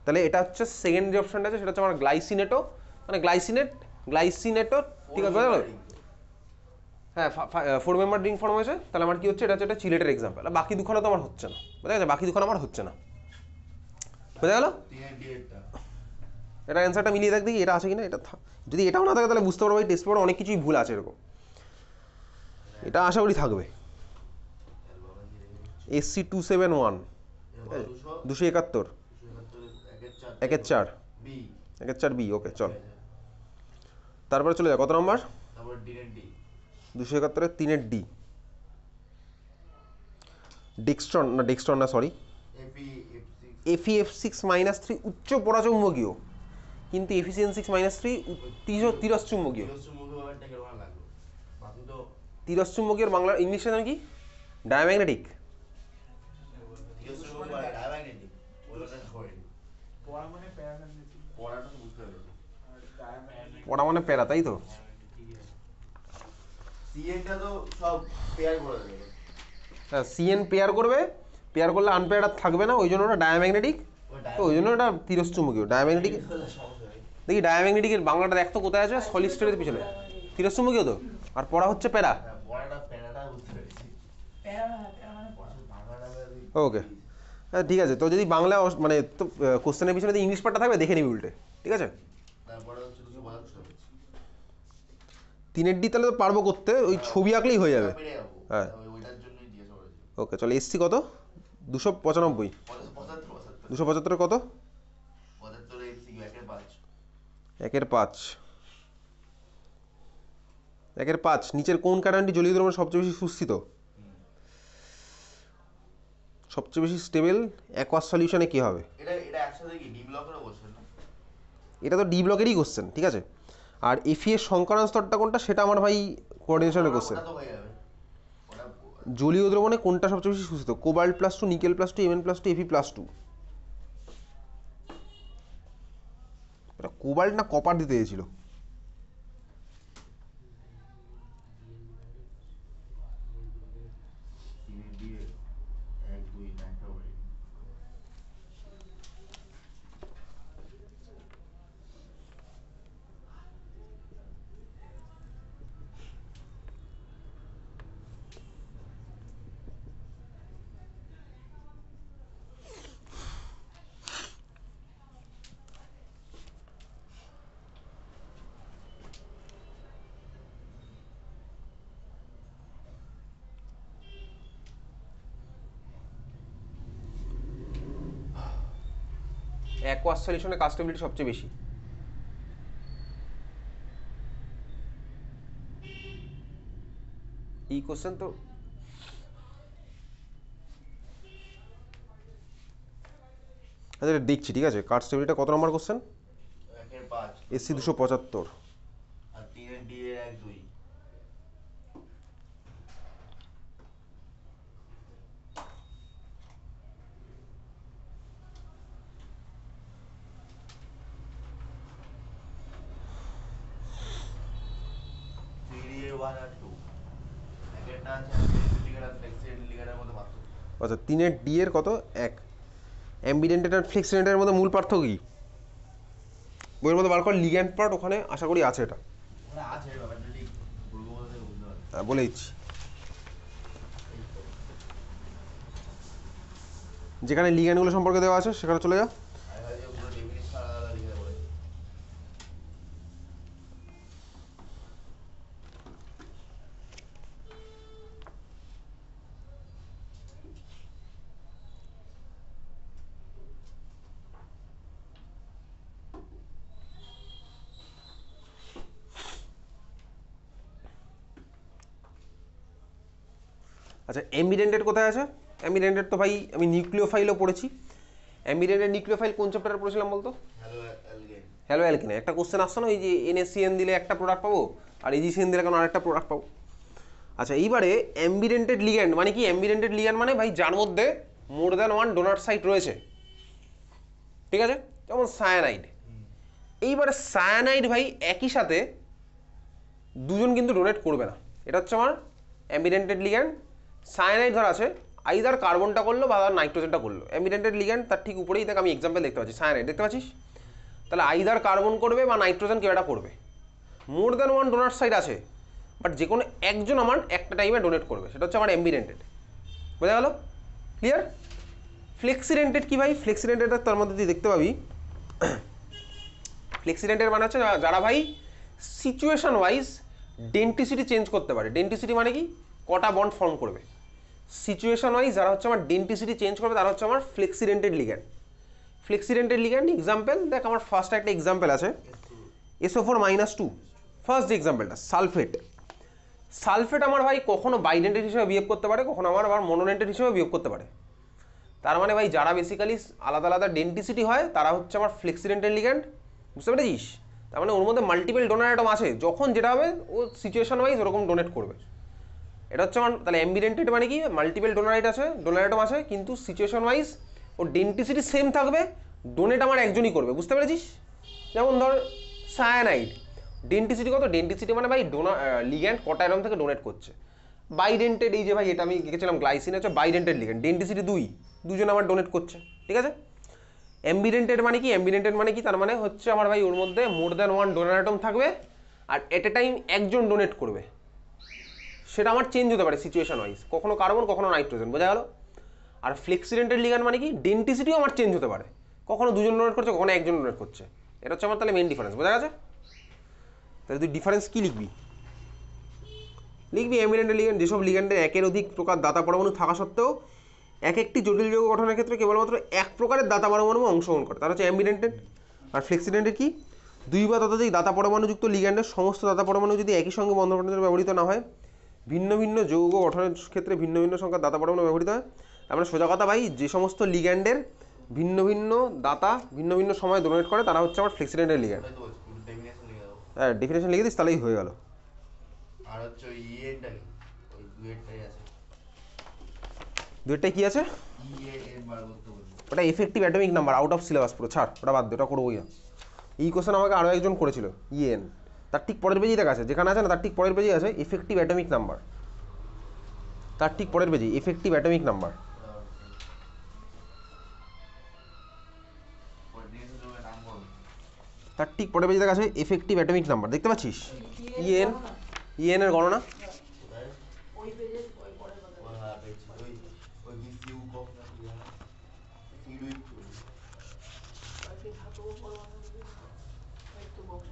তাহলে এটা হচ্ছে সেকেন্ড যে অপশনটা আছে সেটা হচ্ছে আমার গ্লাইসিনেটো, মানে গ্লাইসিনেটো, ঠিক আছে বোঝা গেল? হ্যাঁ 4 মেম্বার রিং ফর্ম হয়েছে, তাহলে আমার কি হচ্ছে, এটা হচ্ছে একটা চিলেটের এক্সাম্পল। বাকি দুখানা তো আমার হচ্ছে না, বোঝা গেছে? বাকি দুখানা আমার হচ্ছে না, বোঝা গেল? এটা অ্যান্সারটা মিলিয়ে দেখ দেখি এটা আছে কিনা। এটা যদি এটাও না থাকে তাহলে বুঝতে পারবো এই টেস্ট পেপারে অনেক কিছুই ভুল আছে এরকম। এটা আশা করি থাকবে। SC 271 271 1/4 1/4 B। ওকে চল তারপরে চলে যা, কত নম্বর? 271-এর 3-এর D। ডেক্সট্রন না সরি, FeF6-3 উচ্চ পরাচুম্বকীয়, কিন্তু Fe6-3 তিরশ্চুম্বকীয়। তিরশ্চুম্বকীয় বাংলা ইংলিশে নাম কি? ডায়াম্যাগনেটিক। পড়া মানে প্যারা, তাই তো? হ্যাঁ CN পেয়ার করবে, পেয়ার করলে আনপেয়ার আর থাকবে না, ওই জন্য ওটা ডায়াম্যাগনেটিক, তো ওই জন্য ওটা তিরশ্চুম্বকীয়। ডায়াম্যাগনেটিক দেখি, ডায়াম্যাগনেটিকের বাংলাটা দেখ তো কোথায় আছে? সলিড স্টেটের পিছনে তিরশ্চুম্বকীয় তো, আর পড়া হচ্ছে প্যারা। ওকে হ্যাঁ ঠিক আছে, তো যদি বাংলা মানে তো কোশ্চেনের পিছনে যদি ইংলিশ পার্টটা থাকবে দেখে নিবি উল্টে, ঠিক আছে? 3-এর D তাহলে তো পারবো করতে, ওই ছবি আঁকলেই হয়ে যাবে। হ্যাঁ ওকে চলো, SC কত? 295 275 কত? 1/5 নিচের কোন কারণটি জলীয় দ্রবণের সবচেয়ে বেশি সুস্থিত, সবচেয়ে বেশি স্টেবল? অ্যাকোয়াস সলিউশনে কি হবে? এটা তো ডি ব্লকেরই কোশ্চেন, ঠিক আছে? আর Fe এর সংকরণ স্তরটা কোনটা সেটা আমার ভাই কোঅর্ডিনেশনের কোশ্চেন। জলীয় দ্রবণে কোনটা সবচেয়ে বেশি সুস্থিত? Cobalt +2, nickel +2, Mn+2, Fe+2। এটা কোবাল্ট না কপার দিতে চেয়েছিল? অ্যাকোয়াস সলিউশনে কাস্টেবিলিটি সবচেয়ে বেশি। এই কোশ্চেন তো আচ্ছা দেখছি, ঠিক আছে? কার্ড স্টেবিলিটা কত নম্বর কোশ্চেন? SC 275। আচ্ছা 3-এর D এর কত? 1। অ্যাম্বিডেন্টেড আর ফ্লেক্সিডেন্টের মধ্যে মূল পার্থক্য কি? বইয়ের মধ্যে বার কর লিগ্যান্ড পার্ট, ওখানে আশা করি আছে এটা। হ্যাঁ বলে দিচ্ছি, যেখানে লিগ্যান্ডগুলো সম্পর্কে দেওয়া আছে সেখানে চলে যা। আচ্ছা অ্যাম্বিডেন্টেড কোথায় আছে? অ্যাম্বিডেন্টেড তো ভাই আমি নিউক্লিওফাইলও পড়েছি। অ্যাম্বিডেন্টেড নিউক্লিওফাইল কোন চ্যাপ্টারে পড়েছিলাম বলতো? হ্যালো অ্যালকেনে। একটা কোশ্চেন আসছে না, ওই যে NaCN দিলে একটা প্রোডাক্ট পাবো আর AgCN দিলে কেন আরেকটা প্রোডাক্ট পাবো। আচ্ছা এইবারে অ্যাম্বিডেন্টেড লিগ্যান্ড মানে কি? অ্যাম্বিডেন্টেড লিগ্যান্ড মানে ভাই যার মধ্যে more than one donor site রয়েছে, ঠিক আছে? যেমন সায়ানাইড। এইবারে সায়ানাইড ভাই একই সাথে দুজন কিন্তু ডোনেট করবে না, এটা হচ্ছে আমার অ্যাম্বিডেন্টেড লিগ্যান্ড। সায়ানাইড ধর আছে আইদার কার্বনটা করলো বা নাইট্রোজেনটা করলো। অ্যামিডেন্টেড লিগ্যান্ড তার ঠিক উপরেই দেখ আমি এক্সাম্পল দেখতে পাচ্ছি, সায়ানাইড দেখতে পাচ্ছিস। তাহলে আইদার কার্বন করবে বা নাইট্রোজেন কেউ একটা করবে। More than one donor side আছে, বাট যে কোনো একজন আমার একটা টাইমে ডোনেট করবে, সেটা হচ্ছে আমার অ্যাম্বিডেন্টেড। বোঝা গেল? ক্লিয়ার? ফ্লেক্সিডেন্টেড কি ভাই? ফ্লেক্সিডেন্টেড তার মধ্যে তুই দেখতে পাবি, ফ্লেক্সিডেন্টের মানে হচ্ছে যারা ভাই সিচুয়েশন ওয়াইজ ডেন্টিসিটি চেঞ্জ করতে পারে। ডেন্টিসিটি মানে কি? কটা বন্ড ফর্ম করবে। সিচুয়েশন ওয়াইজ যারা হচ্ছে আমার ডেন্টিসিটি চেঞ্জ করবে তারা হচ্ছে আমার ফ্লেক্সিডেন্টেড লিগ্যান্ড। ফ্লেক্সিডেন্টেড লিগ্যান্ড এক্সাম্পল দেখ, আমার ফার্স্ট একটা এক্সাম্পল আছে SO4-2, ফার্স্ট যে এক্সাম্পলটা সালফেট। সালফেট আমার ভাই কখনো বাইডেন্টেড হিসেবে বিহেভ করতে পারে, কখনো আমার আবার মনোডেন্টেড হিসেবে বিহেভ করতে পারে। তার মানে ভাই যারা বেসিক্যালি আলাদা আলাদা ডেন্টিসিটি হয় তারা হচ্ছে আমার ফ্লেক্সিডেন্টেড লিগ্যান্ড। বুঝতে পেরেছিস? তার মানে ওর মধ্যে মাল্টিপল ডোনার অ্যাটম আছে, যখন যেটা হবে ও সিচুয়েশন ওয়াইজ ওরকম ডোনেট করবে। এটা হচ্ছে আমার তাহলে অ্যাম্বিডেন্টেড মানে কি? মাল্টিপল ডোনারাইট আছে, ডোনার অ্যাটম আছে, কিন্তু সিচুয়েশন ওয়াইজ ও ডেন্টিসিটি সেম থাকবে, ডোনেট আমার একজনই করবে। বুঝতে পেরেছিস? যেমন ধর সায়ানাইড, ডেন্টিসিটি কত? ডেন্টিসিটি মানে ভাই ডোনার লিগ্যান্ড কটা অ্যাটম থেকে ডোনেট করছে। বাইডেন্টেড এই যে ভাই এটা আমি লিখেছিলাম গ্লাইসিন হচ্ছে বাইডেন্টেড লিগ্যান্ড, ডেন্টিসিটি দুজন আমার ডোনেট করছে। ঠিক আছে? অ্যাম্বিডেন্টেড মানে কি? অ্যাম্বিডেন্টেড মানে কি? তার মানে হচ্ছে আমার ভাই ওর মধ্যে more than one donor atom থাকবে আর এট এ টাইম একজন ডোনেট করবে। সেটা আমার চেঞ্জ হতে পারে সিচুয়েশন ওয়াইজ, কখনো কার্বন কখনো নাইট্রোজেন। বোঝা গেল? আর ফ্লেক্সিডেন্টেড লিগ্যান্ড মানে কি? ডেন্টিসিটিও আমার চেঞ্জ হতে পারে, কখনো দুজন ডোনেট করছে কখনো একজন ডোনেট করছে। এটা হচ্ছে আমার তাহলে মেন ডিফারেন্স। বোঝা গেছে? তাহলে তুই ডিফারেন্স কি লিখবি? লিখবি অ্যাম্বিডেন্টেড লিগ্যান্ড যেসব লিগ্যান্ডের একের অধিক প্রকার দাতা পরমাণু থাকা সত্ত্বেও এক একটি জটিল যৌগ গঠনের ক্ষেত্রে কেবলমাত্র এক প্রকারের দাতা পরমাণু অংশগ্রহণ করে, তারা হচ্ছে অ্যাম্বিডেন্টেড। আর ফ্লেক্সিডেন্টেড কি? দুই বা ততোধিক দাতা পরমাণুযুক্ত লিগ্যান্ডের সমস্ত দাতা পরমাণু যদি একই সঙ্গে বন্ধনের ব্যবহৃত না হয়, ভিন্ন ভিন্ন যৌগ গঠনের ক্ষেত্রে ভিন্ন ভিন্ন সংখ্যার দাতা পরমাণু ব্যবহৃত হয়। তার মানে সোজা কথা ভাই, যে সমস্ত লিগ্যান্ডের ভিন্ন ভিন্ন দাতা ভিন্ন ভিন্ন সময় ডোনেট করে তারা হচ্ছে আমার ফ্লেক্সিডেন্টেড লিগ্যান্ড। হ্যাঁ, ডেফিনেশন লিখে দিস, তাহলেই হয়ে গেল। আর হচ্ছে ওই ইএনটা কি? ওই দুয়েরটাই আছে। দুইটাই কি আছে? ইএন বার করতে বলবো। ওটা effective atomic number, out of syllabus পুরো, ছাড় ওটা বাদ দে, ওটা করবোই না। এই কোশ্চেন আমাকে আরও একজন করেছিল, ইএন। তার ঠিক পরের পেজেই দেখা আছে, যেখানে আছে না তার ঠিক পরের পেজেই আছে এফেক্টিভ অ্যাটমিক নাম্বার। তার ঠিক পরের পেজেই এফেক্টিভ অ্যাটমিক নাম্বার। তার ঠিক পরের পেজে দেখা আছে এফেক্টিভ অ্যাটমিক নাম্বার, দেখতে পাচ্ছিস? ইএন, ইএন এর গণনা। ওই পেজে ওই পরের কথা। ওই হ্যাঁ পেজ ওই ওই বিসিউ কম না কি জানা? ফিডউইক ওই ধাতু পরমাণু একটু বক্স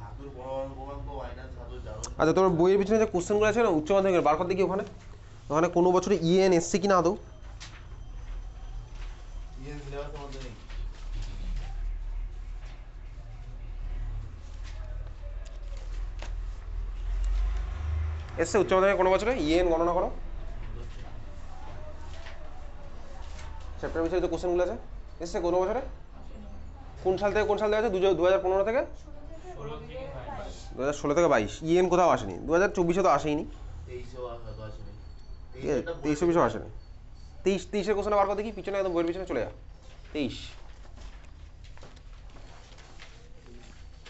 ধাতুর পরমাণু ক্রমাঙ্ক মাইনাস ধাতুর জারণ। আচ্ছা, তোর বইয়ের পিছনে যে কোশ্চেনগুলো আছে না উচ্চ মাধ্যমিকের, বার কর দেখি ওখানে ওখানে কোনো বছরে ইএন এসছে কি না আদৌ? ইএন সিলেবাসের মধ্যে নেই। এসছে উচ্চ মাধ্যমিকে কোনো বছরে ইএন গণনা করো। চ্যাপ্টার বিষয়ে যে কোশ্চেনগুলো আছে এসছে কোনো বছরে? কোন সাল থেকে কোন সাল দেওয়া আছে? 2015 থেকে 2016 থেকে 22। ইএন কোথাও আসেনি, 2024 তো আসেইনি, 23-24 আসেনি। 23-23-এর কোশ্চেন বার করে দেখি, পিছনে একদম বইয়ের পিছনে চলে যা। 23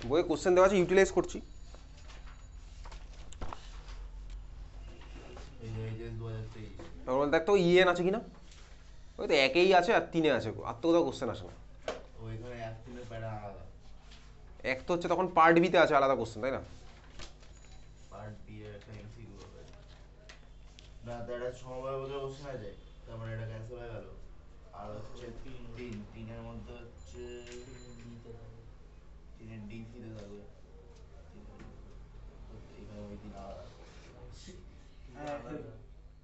বইয়ে কোশ্চেন দেওয়া আছে, ইউটিলাইজ করছি। দেখ তো ইএন আছে কিনা, ওই তো একেই আছে আর 3-এ আছে, আর তো কোথাও কোশ্চেন আসে না। ওইখানে এক তিনের প্যাটার্ন আলাদা। এক তো হচ্ছে তখন পার্ট বিতে আছে আলাদা কোশ্চেন, তাই না? পার্ট বি এর একটা এমসিকিউ হবে না, তার একটা সমবায় বলে কোশ্চেন আছে, তার মানে এটা ক্যান্সেল হয়ে গেল। আর হচ্ছে তিনের মধ্যে হচ্ছে তিনের ডিসি তে থাকবে, এখানে ওই তিন আলাদা।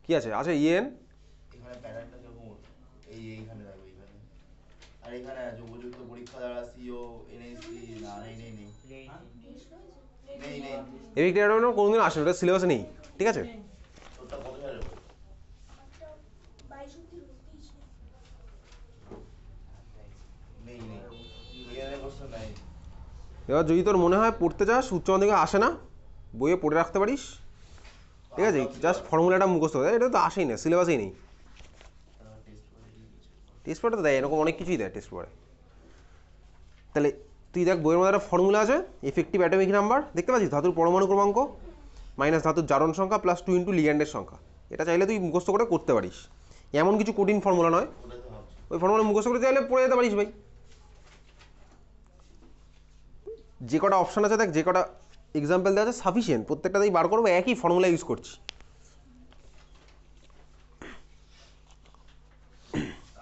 কি আছে? আছে ইএন, এখানে প্যাটার্নটা কিরকম? এইখানে থাকবে এখানে। আর এখানে আছে উপযুক্ত পরীক্ষা দ্বারা সিও এনএসসি না নেই নেই নেই নেই নেই এফেক্টিভ অ্যাটমিক কোনোদিন আসে, ওটা সিলেবাসে নেই, ঠিক আছে? ওটা কত সালের বই? নেই নেই এখানে কোশ্চেন নাই। এবার যদি তোর মনে হয় পড়তে চাস, উচ্চ মাধ্যমিকে আসে না, বইয়ে পড়ে রাখতে পারিস, ঠিক আছে? জাস্ট ফর্মুলাটা মুখস্থ দেয়, এটা তো আসেই না, সিলেবাসেই নেই। টেস্ট পেপারে তো দেয়, এরকম অনেক কিছুই দেয় টেস্ট পেপারে। তাহলে তুই দেখ বইয়ের মধ্যে একটা ফর্মুলা আছে এফেক্টিভ অ্যাটমিক নাম্বার, দেখতে পাচ্ছিস? ধাতুর পরমাণু ক্রমাঙ্ক মাইনাস ধাতুর জারণ সংখ্যা প্লাস 2 ইন্টু লিগ্যান্ডের সংখ্যা। এটা চাইলে তুই মুখস্থ করে করতে পারিস, এমন কিছু কঠিন ফর্মুলা নয়, ওটাই তো ভাবছি। ওই ফর্মুলা মুখস্থ করে চাইলে পড়ে যেতে পারিস ভাই। যে কটা অপশান আছে দেখ, যে কটা এক্সাম্পল দেওয়া আছে সাফিসিয়েন্ট, প্রত্যেকটাতেই বার করবো, একই ফর্মুলা ইউজ করছি।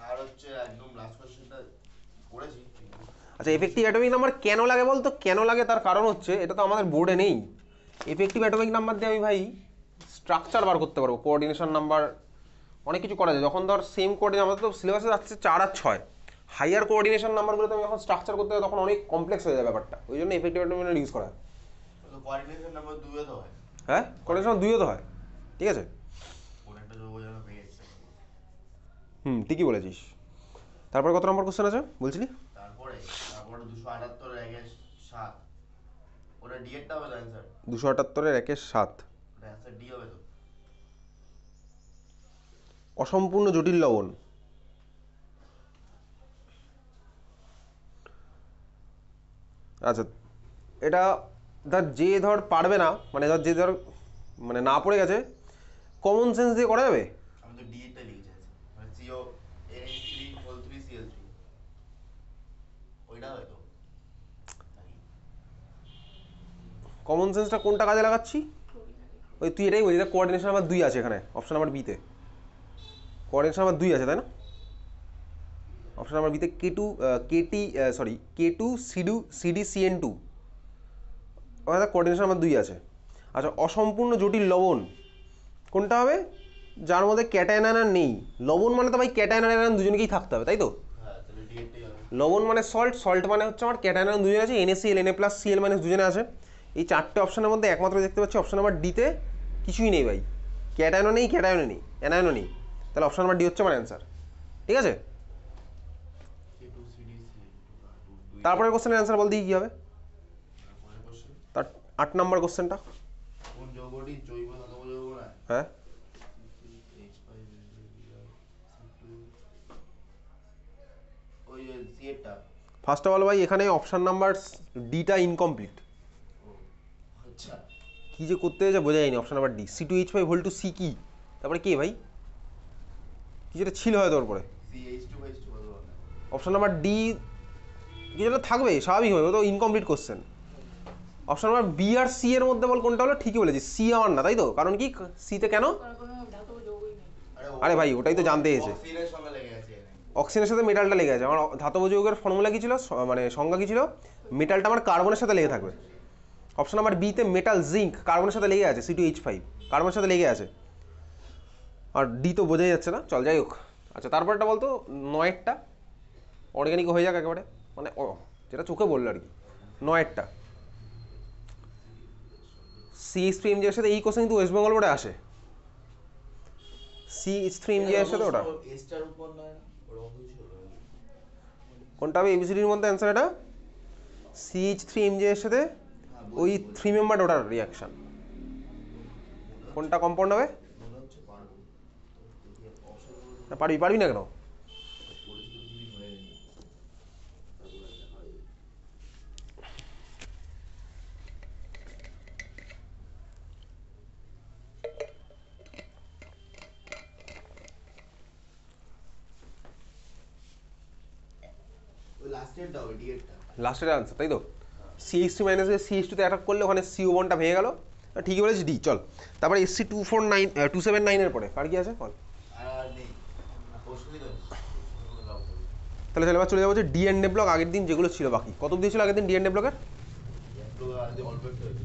আর হচ্ছে একদম লাস্ট কোশ্চেনটা পড়েছি কিন্তু আচ্ছা, এফেক্টিভ অ্যাটমিক নাম্বার কেন লাগে বলতো? কেন লাগে তার কারণ হচ্ছে, এটা তো আমাদের বোর্ডে নেই। এফেক্টিভ অ্যাটমিক নাম্বার দিয়ে আমি ভাই স্ট্রাকচার বার করতে পারবো, কোঅর্ডিনেশন নাম্বার, অনেক কিছু করা যায়। যখন ধর সেম কোঅর্ডিনেশন, আমাদের তো সিলেবাসে যাচ্ছে 4 আর 6, হাইয়ার কোঅর্ডিনেশন নাম্বারগুলোতে আমি যখন স্ট্রাকচার করতে হবে তখন অনেক কমপ্লেক্স হয়ে যায় ব্যাপারটা, ওই জন্য এফেক্টিভ অ্যাটমিক ইউজ করা হয়। তো কোঅর্ডিনেশন নাম্বার 2 এ তো হয়। হ্যাঁ, কোঅর্ডিনেশন 2ও তো হয়, ঠিক আছে। কোন একটা যোগ যেন পেয়ে যাচ্ছে। ঠিকই বলেছিস। তারপরে কত নম্বর কোশ্চেন আছে বলছিলি? তারপরে 278 এর 1/7, ওটা ডি এরটা হবে অ্যানসার। 278 এর 1/7 ওটা অ্যানসার ডি হবে তো। অসম্পূর্ণ জটিল লবণ। আচ্ছা, এটা ধর পারবে না, মানে যে ধর মানে না পড়ে গেছে, কমন সেন্স দিয়ে করা যাবে। আমি তো ডি এরটা লিখেছি মানে CO NH3 3 CL3 ওইটা হয়তো। কমন সেন্সটা কোনটা কাজে লাগাচ্ছি? ওই তুই এটাই বলছিস, কোঅর্ডিনেশন নাম্বার 2 আছে এখানে, অপশন নাম্বার বিতে কোঅর্ডিনেশন নাম্বার 2 আছে, তাই না? অপশন নাম্বার বিতে K2 CDCN2, ওখানে কোঅর্ডিনেশন নাম্বার 2 আছে। আচ্ছা, অসম্পূর্ণ জটিল লবণ কোনটা হবে? যার মধ্যে ক্যাটায়ন আয়ন নেই। লবণ মানে তো ভাই ক্যাটায়ন আর আয়ন দুজনকেই থাকতে হবে, তাই তো? হ্যাঁ, তাহলে ডি এরটাই হবে। লবণ মানে সল্ট মানে হচ্ছে আমার ক্যাটায়ন আয়ন দুজনে আছে, NaCl Na+Cl- দুজনে আছে। এই 4টে অপশনের মধ্যে একমাত্র দেখতে পাচ্ছি অপশন নাম্বার ডিতে কিছুই নেই ভাই, ক্যাটায়নও নেই, ক্যাটায়নও নেই, অ্যানায়নও নেই। তাহলে অপশন নাম্বার ডি হচ্ছে আমার অ্যান্সার, ঠিক আছে। K2CDCL2 তারপরের কোশ্চেনের অ্যান্সার বল দিই কী হবে। পরের কোশ্চেন, তার 8 নম্বর কোশ্চেনটা। কোন যৌগটি জৈব ধাতব যৌগ নয়? হ্যাঁ, ওই সি এরটা। ফার্স্ট অফ অল ভাই এখানে অপশন নাম্বার ডিটা ইনকমপ্লিট, ও আচ্ছা, কী যে করতে হয়েছে বোঝা যায়নি। Option number D C2H5 C কি, তারপরে কে ভাই, কি যেটা ছিল হয়তো ওর পরে। CH2H2 বলবো না। অপশন নাম্বার ডি কি যেটা থাকবে স্বাভাবিক হবে, ও তো incomplete question. Option number B আর সি এর মধ্যে বল কোনটা হলো, ঠিকই বলেছি, সি আমার না, তাই তো? কারণ কি সিতে কেন? আরে ভাই ওটাই তো জানতে এসেছে, অক্সিজেনের সঙ্গে লেগে আছে এখানে। অক্সিজেনের সাথে মেটালটা লেগে আছে। আমার ধাতব যৌগের ফর্মুলা কি ছিল, মানে সংজ্ঞা কি ছিল? মেটালটা আমার কার্বনের সাথে লেগে থাকবে। অপশন নাম্বার বিতে মেটাল জিঙ্ক কার্বনের সাথে লেগে আছে, C2H5 কার্বনের সাথে লেগে আছে। আর ডি তো বোঝাই যাচ্ছে না, চল যাই হোক। আচ্ছা, তারপরটা বলতো 9টা অর্গ্যানিক হয়ে যাক একেবারে, মানে যেটা চোখে বললো আর কি। 9টা CH3MG এর সাথে, এই কোশ্চেন কিন্তু ওয়েস্ট বেঙ্গল বোর্ডে আসে, CH3MG এর সাথে ওটা এস্টার উপর নয় না, ওরকম কিছু হবে। কোনটা হবে এবিসিডির মধ্যে অ্যান্সার? এটা CH3MG এর সাথে ওই 3 মেম্বার ওটার রিয়াকশন, কোনটা কম্পাউন্ড হবে? মনে হচ্ছে পারবো। তো দেখি অপশন না, পারবি না কেন? পরিচিত কিছু হয়নি। তারপরে দেখা যাবে। ওই লাস্টেরটা হবে ডি এরটা। লাস্টের অ্যান্সার, তাই তো? CH3 মাইনাস CH2 তে অ্যাটাক করলে ওখানে CO বন্ডটা ভেঙে গেল, ঠিকই বলেছি, ডি। চল তারপরে SC279 এর পরে কার কি আছে বল। আর নেই কোশ্চেনই তো তাহলে এবার চলে যাবো যে ডি এন্ড ব্লক, আগের দিন যেগুলো ছিল বাকি, কত অব্দি ছিল আগের দিন ডি এন্ড ব্লকের? অল্প একটু হয়েছে।